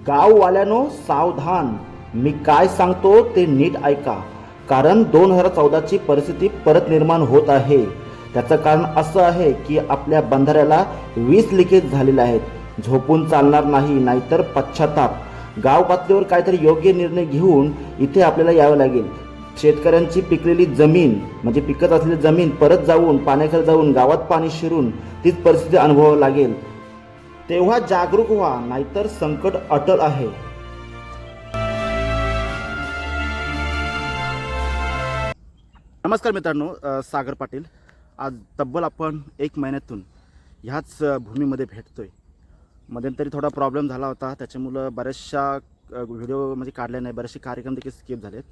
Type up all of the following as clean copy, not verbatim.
गाववाल्यानो सावधान, मी काय सांगतो ते नीट ऐका. कारण 2014ची परिस्थिती परत निर्माण होत आहे. त्याचं कारण असं आहे की आपल्या बंधाऱ्याला 20 लिकेज झालेले आहेत. झोपून चालणार नाही, नाहीतर पश्चाताप. गाव पातळीवर काहीतरी योग्य निर्णय घेऊन इथे आपल्याला यावं लागेल. शेतकऱ्यांची पिकलेली जमीन म्हणजे पिकत असलेली जमीन परत जाऊन पाण्याखाली जाऊन गावात पाणी शिरून तीच परिस्थिती अनुभवावी लागेल. तेव्हा जागरूक व्हा, नाहीतर संकट अटळ आहे. नमस्कार मित्रांनो, सागर पाटील. आज तब्बल आपण 1 महिन्यातून ह्याच भूमीमध्ये भेटतोय. मध्यंतरी थोडा प्रॉब्लेम झाला होता, त्याच्यामुळं बऱ्याचशा व्हिडिओ म्हणजे काढले नाही, बरेचसे कार्यक्रम देखील स्किप झालेत.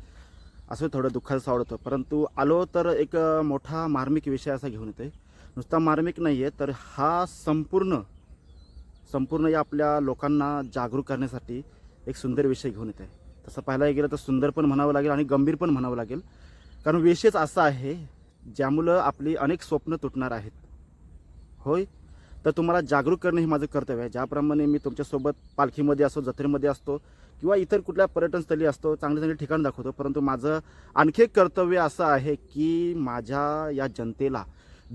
असं थोडं दुःखाचं सावड होतं. परंतु आलो तर एक मोठा मार्मिक विषय असा घेऊन येतोय. नुसता मार्मिक नाही आहे, तर हा संपूर्ण या आपल्या लोकांना जागरूक करण्यासाठी एक सुंदर विषय घेऊन येत आहे. तसं पाहायला गेलं तर सुंदर पण म्हणावं लागेल आणि गंभीर पण म्हणावं लागेल. कारण विषयच असा आहे ज्यामुळं आपली अनेक स्वप्न तुटणार आहेत. होय, तर तुम्हाला जागरूक करणे हे माझं कर्तव्य आहे. ज्याप्रमाणे मी तुमच्यासोबत पालखीमध्ये असतो, जत्रेमध्ये असतो किंवा इतर कुठल्या पर्यटनस्थळी असतो, चांगले चांगले ठिकाण दाखवतो. परंतु माझं आणखी एक कर्तव्य असं आहे की माझ्या या जनतेला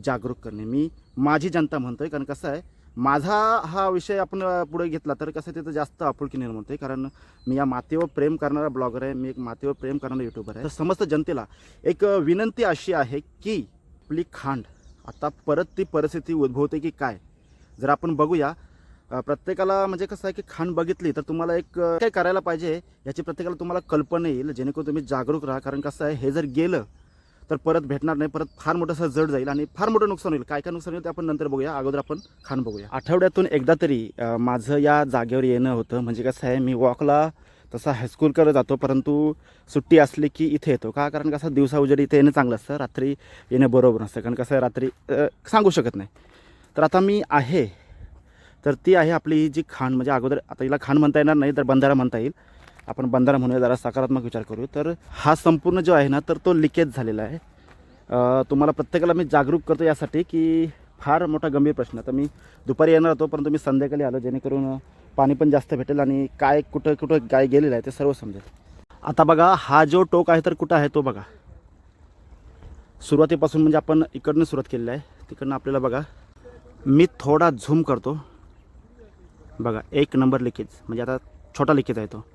जागरूक करणे. मी माझी जनता म्हणतो आहे, कारण कसं आहे, माझा हा विषय आपण पुढे घेतला तर कसं तिथं जास्त आपुलकी निर्माण होते. कारण मी या मातेवर प्रेम करणारा ब्लॉगर आहे, मी एक मातेवर प्रेम करणारा यूट्यूबर आहे. तर समस्त जनतेला एक विनंती अशी आहे की आपली खांड आता परत ती परिस्थिती उद्भवते की काय. जर आपण बघूया, प्रत्येकाला म्हणजे कसं आहे की खांड बघितली तर तुम्हाला एक काय करायला पाहिजे याची प्रत्येकाला तुम्हाला कल्पना येईल, जेणेकरून तुम्ही जागरूक राहा. कारण कसं आहे, हे जर गेलं तर परत भेटणार नाही, परत फार मोठं असं जड जाईल आणि फार मोठं नुकसान होईल. काय काय नुकसान होईल ते आपण नंतर बघूया. अगोदर आपण खाण बघूया. आठवड्यातून एकदा तरी माझं या जागेवर येणं होतं. म्हणजे कसं आहे, मी वॉकला तसा हायस्कूल करत जातो, परंतु सुट्टी असली की इथे येतो. का? कारण कसं दिवसा उजेडी इथे येणं चांगलं असतं, रात्री येणं बरोबर नसतं. कारण कसं आहे, रात्री सांगू शकत नाही. तर आता मी आहे, तर ती आहे आपली जी खाण. म्हणजे अगोदर आता हिला खाण म्हणता येणार नाही, तर बंधारा म्हणता येईल. आपण बंधारा म्हणूया, जरा सकारात्मक विचार करू. तर हा संपूर्ण जो आहे ना, तर तो लिकेज झालेला आहे. तुम्हाला प्रत्येकाला मी जागरूक करतो यासाठी की फार मोठा गंभीर प्रश्न. तर मी दुपारी येणार होतो, परंतु मी संध्याकाळी आलो, जेणेकरून पाणी पण जास्त भेटेल आणि काय कुठं कुठं काय गेलेलं आहे ते सर्व समजेल. आता बघा, हा जो टोक आहे तर कुठं आहे तो बघा. सुरुवातीपासून म्हणजे आपण इकडनं सुरुवात केलेली आहे, तिकडनं आपल्याला बघा, मी थोडा झूम करतो. बघा, 1 नंबर लिकेज. म्हणजे आता छोटा लिकेज आहे तो.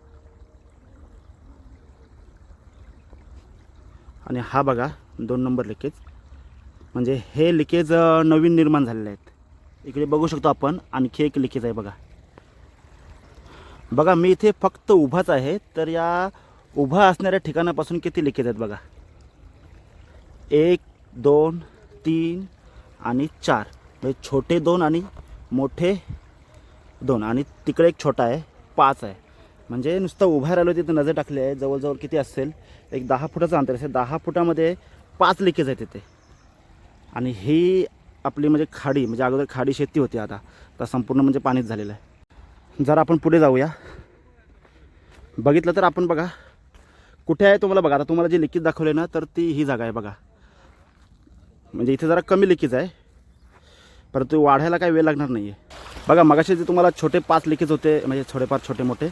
आणि हा बघा 2 नंबर लिकेज. म्हणजे हे लिकेज नवीन निर्माण झालेले आहेत. इकडे बघू शकतो आपण, आणखी एक लिकेज आहे बघा. बघा, मी इथे फक्त उभाच आहे, तर या उभा असणाऱ्या ठिकाणापासून किती लिकेज आहेत बघा. 1 2 3 आणि 4. म्हणजे छोटे 2 आणि मोठे 2 आणि तिकडे एक छोटा आहे, 5 आहे. म्हणजे नुसतं उभा राहिलो तिथे नजर टाकली आहे, जवळजवळ किती असेल, एक 10 फुटाचं अंतर असेल. 10 फुटामध्ये 5 लिकेज आहे तिथे. आणि ही आपली म्हणजे खाडी, म्हणजे अगोदर खाडी शेती होती, आता संपूर्ण म्हणजे पाणीच झालेलं आहे. जरा आपण पुढे जाऊया. बघितलं तर आपण बघा कुठे आहे तुम्हाला बघा. आता तुम्हाला जी लिकेज दाखवली ना, तर ती ही जागा आहे बघा. म्हणजे इथे जरा कमी लिकेज आहे, परंतु वाढायला काही वेळ लागणार नाही आहे. बघा, मगाशी जे तुम्हाला छोटे 5 लिकेज होते, म्हणजे थोडेफार छोटे मोठे,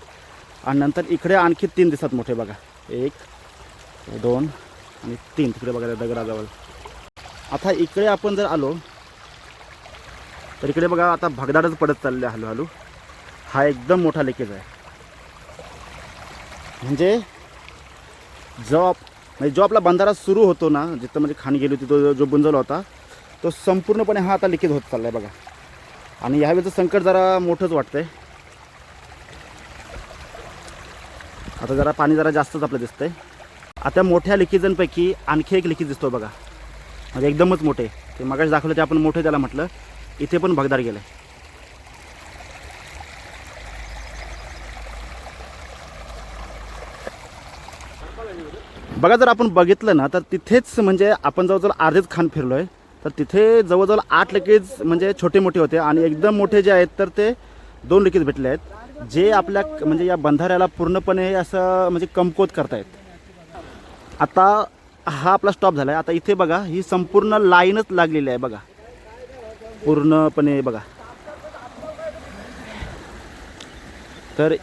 आणि नंतर इकडे आणखी 3 दिसतात मोठे बघा. 1 2 आणि 3 तिकडे बघा दगडाजवळ. आता इकडे आपण जर आलो तर इकडे बघा, आता भगदाडच पडत चालले हळूहळू. हा एकदम मोठा लिकेज आहे. म्हणजे जो आपला बंधारा सुरू होतो ना, जिथं म्हणजे खाण गेली होती, तो जो बुंजवला होता, तो संपूर्णपणे हा आता लिकेज होत चालला आहे बघा. आणि यावेळेचं संकट जरा मोठंच वाटतंय. आता जरा पाणी जरा जास्तच आपलं दिसतंय. आता मोठ्या लिकेजांपैकी आणखी एक लिकेज दिसतो बघा. म्हणजे एकदमच मोठे. ते मगाशी दाखवलं ते आपण मोठे त्याला म्हटलं. इथे पण भगदाड गेलं आहे. बघा, जर आपण बघितलं ना, तर तिथेच म्हणजे आपण जवळजवळ अर्धेच खाण फिरलो आहे. तर तिथे जवळजवळ 8 लिकेज म्हणजे छोटे मोठे होते, आणि एकदम मोठे जे आहेत तर ते 2 लिकेज भेटले आहेत, जे आपल्या म्हणजे या बंधाऱ्याला पूर्णपणे असं म्हणजे कमकुवत करतायत. आता हा आपला स्टॉप झाला आहे. आता इथे बघा, ही संपूर्ण लाईनच लागलेली आहे बघा, पूर्णपणे बघा. तर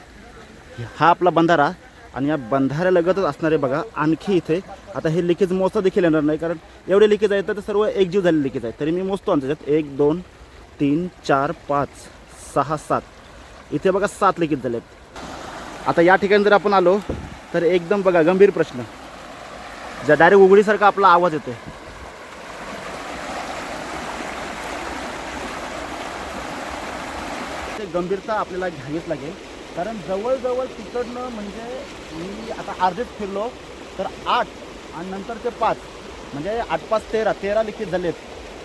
हा आपला बंधारा आणि या बंधाऱ्यालगतच असणारे बघा आणखी इथे आता हे लिकेज मोजता देखील येणार नाही, कारण एवढे लिकेज आहेत तर ते सर्व एकजीव झालेले लिकेज आहेत. तरी मी मोजतो त्याच्यात 1 2 3 4 5 6 7 इथे बघा 7 लिकेज झाले आहेत. आता या ठिकाणी जर आपण आलो तर एकदम बघा गंभीर प्रश्न, ज्या डायरेक्ट उघडीसारखा आपला आवाज येतो. ते गंभीरता आपल्याला घ्यावीच लागेल, कारण जवळजवळ तिकडनं म्हणजे मी आता अर्धेच फिरलो तर 8 आणि नंतर ते 5 म्हणजे 8 5 13 लिकेज झालेत.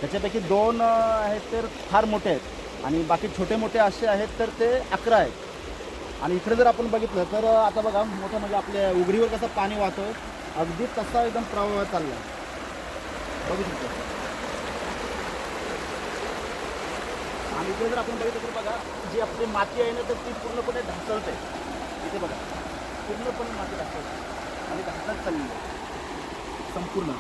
त्याच्यापैकी 2 आहेत तर फार मोठे आहेत आणि बाकी छोटे मोठे असे आहेत तर ते 11 आहेत. आणि इकडे जर आपण बघितलं तर आता बघा मोठं म्हणजे आपल्या उघडीवर कसं पाणी वाहतं अगदी तसा एकदम प्रवाह चालला आहे बघू शकतो. आणि इथे जर आपण बघितलं तर बघा जी आपली माती आहे ना तर ती पूर्णपणे ढासळते. इथे बघा पूर्णपणे माती ढासळते आणि ढासळत चालली आहे संपूर्ण.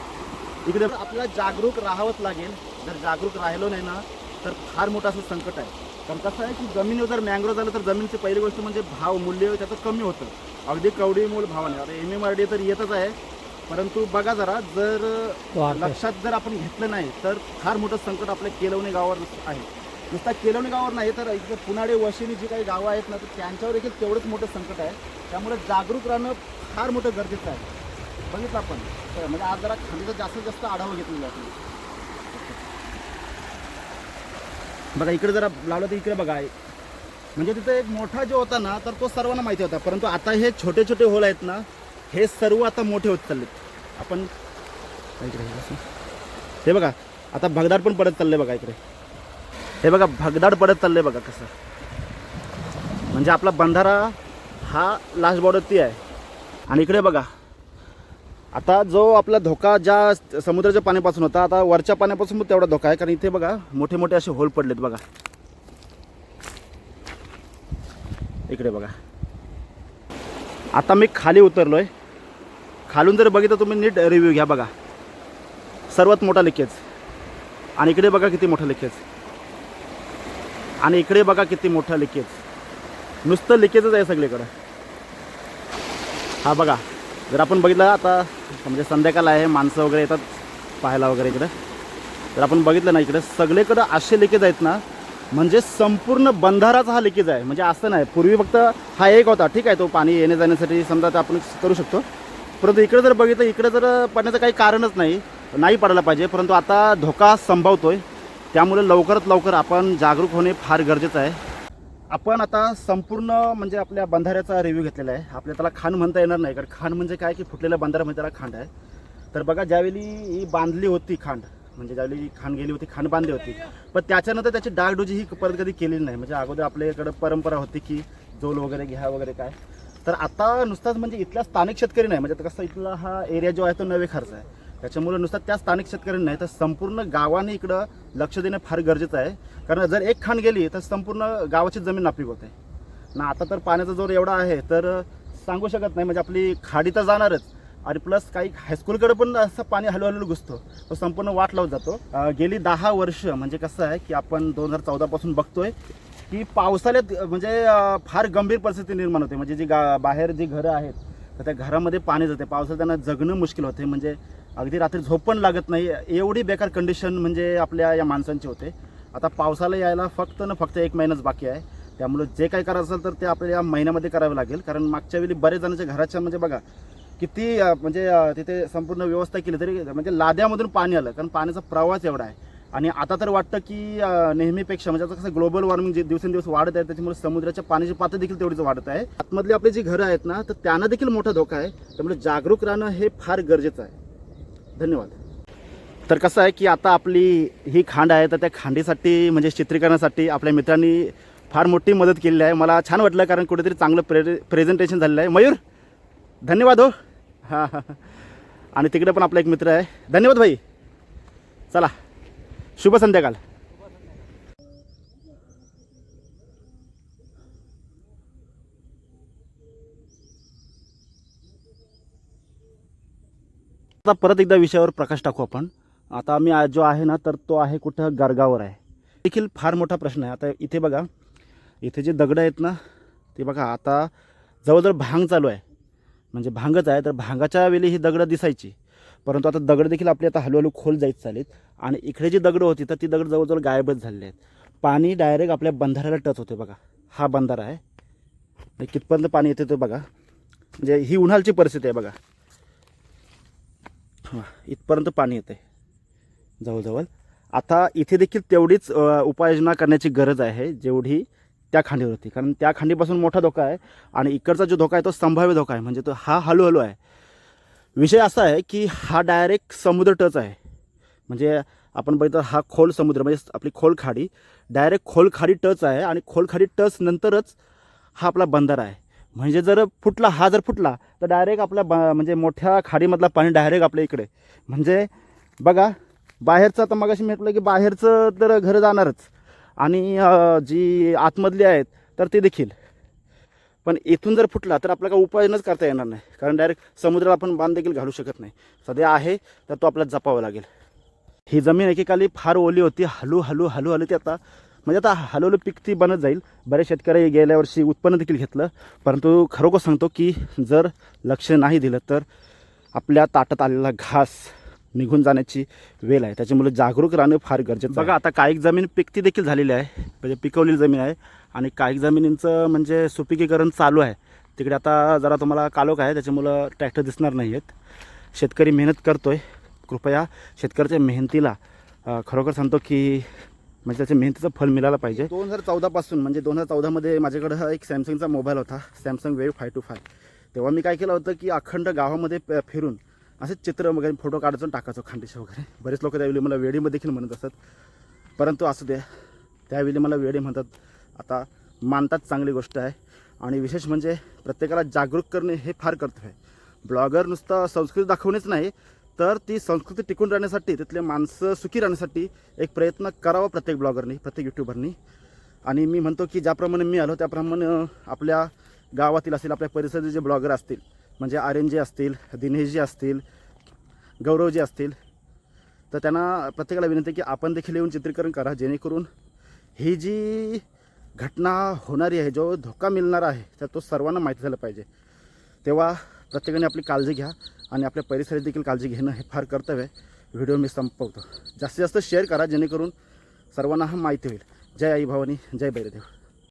इकडे आपल्याला जागरूक राहावंच लागेल. जर जागरूक राहिलो नाही ना तर फार मोठं असं संकट आहे. कारण कसं आहे की जमिनीवर जर मँग्रोव्ह झालं तर जमिनीची पहिली गोष्ट म्हणजे भाव मूल्य त्याचं कमी होतं, अगदी कवडी मूळ भावाने. आता MMRDA तर येतच आहे, परंतु बघा जरा जर लक्षात जर आपण घेतलं नाही तर फार मोठं संकट आपल्या केलवणे गावावर आहे. नुसता केलवणे गावावर नाही तर इथे पुनाडे वशिनी जी काही गावं आहेत ना तर त्यांच्यावर देखील तेवढंच मोठं संकट आहे. त्यामुळे जागरूक राहणं फार मोठं गरजेचं आहे. बघितलं आपण म्हणजे आज जरा खांद्याचा जास्तीत जास्त आढावा घेतलेला आहे. बघा इकडे जरा लावलं तर इकडे बघा आहे म्हणजे तिथे एक मोठा जो होता ना तर तो सर्वांना माहिती होता, परंतु आता हे छोटे छोटे होल आहेत ना हे सर्व आता मोठे होत चाललेत. आपण इकडे हे बघा आता भगदाड पण पडत चालले बघा. इकडे हे बघा भगदाड पडत चालले बघा कसं, म्हणजे आपला बंधारा हा लास्ट बॉर्डरती आहे. आणि इकडे बघा आता जो आपला धोका ज्या समुद्राच्या पाण्यापासून होता आता वरच्या पाण्यापासून पण तेवढा धोका आहे, कारण इथे बघा मोठे मोठे असे होल पडलेत बघा. इकडे बघा आता मी खाली उतरलोय, खालून जर बघितलं तुम्ही नीट रिव्ह्यू घ्या बघा. सर्वात मोठा लिकेज आणि इकडे बघा किती मोठा लिकेज आणि इकडे बघा किती मोठा लिकेज. नुसतं लिकेजच आहे सगळीकडं. हा बघा जर आपण बघितलं आता म्हणजे संध्याकाळ आहे, माणसं वगैरे येतात पाहायला वगैरे. इकडं जर आपण बघितलं ना इकडे सगळीकडं असे लिकेज आहेत ना म्हणजे संपूर्ण बंधाराचा हा लिकेज आहे. म्हणजे असं नाही पूर्वी फक्त हा एक होता, ठीक आहे, तो पाणी येणे जाण्यासाठी समजा ते आपण करू शकतो, परंतु इकडे जर बघितलं इकडे जर पडण्याचं काही कारणच नाही पडायला पाहिजे, परंतु आता धोका संभवतोय. त्यामुळे लवकरात लवकर आपण जागरूक होणे फार गरजेचं आहे. आपण आता संपूर्ण म्हणजे आपल्या बंधाऱ्याचा रिव्ह्यू घेतलेला आहे. आपल्याला त्याला खाण म्हणता येणार नाही, कारण खाण म्हणजे काय की फुटलेल्या बंधाऱ्यामध्ये त्याला खांड आहे. तर बघा ज्यावेळी ही बांधली होती खांड, म्हणजे ज्यावेळी खांड गेली होती खांड बांधली होती, पण त्याच्यानंतर त्याची डागडुजी ही परत कधी केलेली नाही. म्हणजे अगोदर आपल्याकडे परंपरा होती की जोल वगैरे घ्या वगैरे काय. तर आता नुसताच म्हणजे इथल्या स्थानिक शेतकरी नाही, म्हणजे कसं इथला हा एरिया जो आहे तो नवे खर्च आहे, त्याच्यामुळे नुसतं त्या स्थानिक शेतकऱ्यांनी नाही तर संपूर्ण गावाने इकडं लक्ष देणं फार गरजेचं आहे. कारण जर एक खांड गेली तर संपूर्ण गावाची जमीन नापीक होते ना. आता तर पाण्याचा जोर एवढा आहे तर सांगू शकत नाही, म्हणजे आपली खाडी तर जाणारच आणि प्लस काही हायस्कूलकडे पण असं पाणी हळूहळू घुसतो, तो संपूर्ण वाट लावत जातो. गेली 10 वर्ष म्हणजे कसं आहे की आपण 2014 पासून बघतोय की पावसाळ्यात म्हणजे फार गंभीर परिस्थिती निर्माण होते. म्हणजे जी बाहेर जी घरं आहेत तर त्या घरामध्ये पाणी जाते, पावसाळ्यात त्यांना जगणं मुश्किल होते, म्हणजे अगदी रात्री झोप पण लागत नाही, एवढी बेकार कंडिशन म्हणजे आपल्या या माणसांची होते. आता पावसाला यायला फक्त 1 महिनाच बाकी आहे. त्यामुळे जे काही करायचं असेल तर ते आपल्याला या महिन्यामध्ये करावं लागेल. कारण मागच्या वेळी बरेच जणांच्या घराच्या म्हणजे बघा किती म्हणजे तिथे संपूर्ण व्यवस्था केली तरी म्हणजे लाद्यामधून पाणी आलं, कारण पाण्याचा प्रवाह एवढा आहे. आणि आता तर वाटतं की नेहमीपेक्षा म्हणजे आता कसं ग्लोबल वॉर्मिंग जे दिवसेंदिवस वाढत आहे त्याच्यामुळे समुद्राच्या पाण्याची पातळी देखील तेवढीच वाढत आहे. आतमधली आपली जी घरं आहेत ना तर त्यांना देखील मोठा धोका आहे. त्यामुळे जागरूक राहणं हे फार गरजेचं आहे. धन्यवाद. तर कसं आहे की आता आपली ही खांड आहे तर त्या खांडीसाठी म्हणजे चित्रीकरणासाठी आपल्या मित्रांनी फार मोठी मदत केलेली आहे. मला छान वाटलं कारण कुठेतरी चांगलं प्रेझेंटेशन झालेलं आहे. मयूर धन्यवाद हो. हां आणि तिकडे पण आपला एक मित्र आहे. धन्यवाद भाई. चला शुभ संध्याकाळ. आता परत एकदा विषयावर प्रकाश टाकू आपण. आता मी आज जो आहे ना तर तो आहे कुठं गारगावर आहे. देखील फार मोठा प्रश्न आहे. आता इथे बघा इथे जे दगड आहेत ना ते बघा आता जवळजवळ भांग चालू आहे, म्हणजे भांगच आहे. तर भांगाच्या वेळी ही दगडं दिसायची, परंतु आता दगड देखील आपली आता हळूहळू खोल जायच चालेत. आणि इकडे जी दगडं होती तर ती दगड जवळजवळ गायबच झालेली आहेत. पाणी डायरेक्ट आपल्या बंधाऱ्याला टच होते. बघा हा बंधारा आहे, कितपर्यंत पाणी येते ते बघा. म्हणजे ही उन्हाळची परिस्थिती आहे बघा, इथपर्यंत पाणी येते जवळजवळ. आता इथे देखील तेवढीच उपाययोजना करण्याची गरज आहे जेवढी त्या खांडीवर होती, कारण त्या खांडीपासून मोठा धोका आहे आणि इकडचा जो धोका आहे तो संभाव्य धोका आहे. म्हणजे तो हा हळूहळू आहे. विषय असा आहे की हा डायरेक्ट समुद्र टच आहे. म्हणजे आपण बघितलं हा खोल समुद्र, म्हणजे आपली खोल खाडी डायरेक्ट खोल खाडी टच आहे आणि खोल खाडी टच नंतरच हा आपला बंधारा आहे. म्हणजे जर फुटला, हा जर फुटला तर डायरेक्ट आपल्या म्हणजे मोठ्या खाडीमधला पाणी डायरेक्ट आपल्या इकडे. म्हणजे बघा बाहेरचं, आता मगाशी म्हटलं की बाहेरचं तर घरं जाणारच आणि जी आतमधली आहेत तर ते देखील. पण इथून जर फुटला तर आपल्याला उपायच करता येणार नाही, कारण डायरेक्ट समुद्राला आपण बांध देखील घालू शकत नाही. सध्या आहे तर तो आपल्याला जपावा लागेल. ही जमीन एकेकाली फार ओली होती, हळूहळू ती आता म्हणजे आता हळूहळू पीक ती बनत जाईल. बरेच शेतकरी गेल्या वर्षी उत्पन्न देखील घेतलं, परंतु खरोखर सांगतो की जर लक्ष नाही दिलं तर आपल्या ताटात आलेला घास निघून जाण्याची वेळ आहे. त्याच्यामुळे जागरूक राहणं फार गरजेचं. बघा आता काही जमीन पिकती देखील झालेली आहे, म्हणजे पिकवलेली जमीन आहे, आणि काही जमिनींचं म्हणजे सुपीकीकरण चालू आहे. तिकडे आता जरा तुम्हाला कालोख आहे, त्याच्यामुळं ट्रॅक्टर दिसणार नाही आहेत. शेतकरी मेहनत करतो आहे. कृपया शेतकऱ्याच्या मेहनतीला खरोखर सांगतो की म्हणजे त्याच्या मेहनतीचं फळ मिळालं पाहिजे. 2014 म्हणजे 2014मध्ये माझ्याकडं एक सॅमसंगचा मोबाईल होता, सॅमसंग वेव्ह 525. तेव्हा मी काय केलं होतं की अखंड गावामध्ये फिरून असे चित्र वगैरे फोटो काढायचो, टाकायचो खांडीचे वगैरे. बरेच लोक त्यावेळी मला वेडीमध्ये देखील म्हणत असतात, परंतु असू द्या, त्यावेळी मला वेडे म्हणतात, आता मानतात, चांगली गोष्ट आहे. आणि विशेष म्हणजे प्रत्येकाला जागरूक करणे हे फार कर्तव्य आहे. ब्लॉगर नुसतं संस्कृती दाखवणेच नाही, तर ती संस्कृती टिकून राहण्यासाठी, तिथले माणसं सुखी राहण्यासाठी एक प्रयत्न करावा प्रत्येक ब्लॉगरनी, प्रत्येक यूट्यूबरनी. आणि मी म्हणतो की ज्याप्रमाणे मी आलो त्याप्रमाणे आपल्या गावातील असतील, आपल्या परिसरातील जे ब्लॉगर असतील, म्हणजे आर्यनजी असतील, दिनेशजी असतील, गौरवजी असतील, तर त्यांना प्रत्येकाला विनंती की आपण देखील येऊन चित्रीकरण करा, जेणेकरून ही जी घटना होणारी आहे, जो धोका मिळणार आहे, तर तो सर्वांना माहिती झालं पाहिजे. तेव्हा प्रत्येकाने आपली काळजी घ्या आणि आपल्या परिसरात देखील काळजी घेणं हे फार कर्तव्य आहे. व्हिडिओ मी संपवतो. जास्तीत जास्त शेअर करा, जेणेकरून सर्वांना हा माहिती होईल. जय आई भवानी, जय भैरदेव.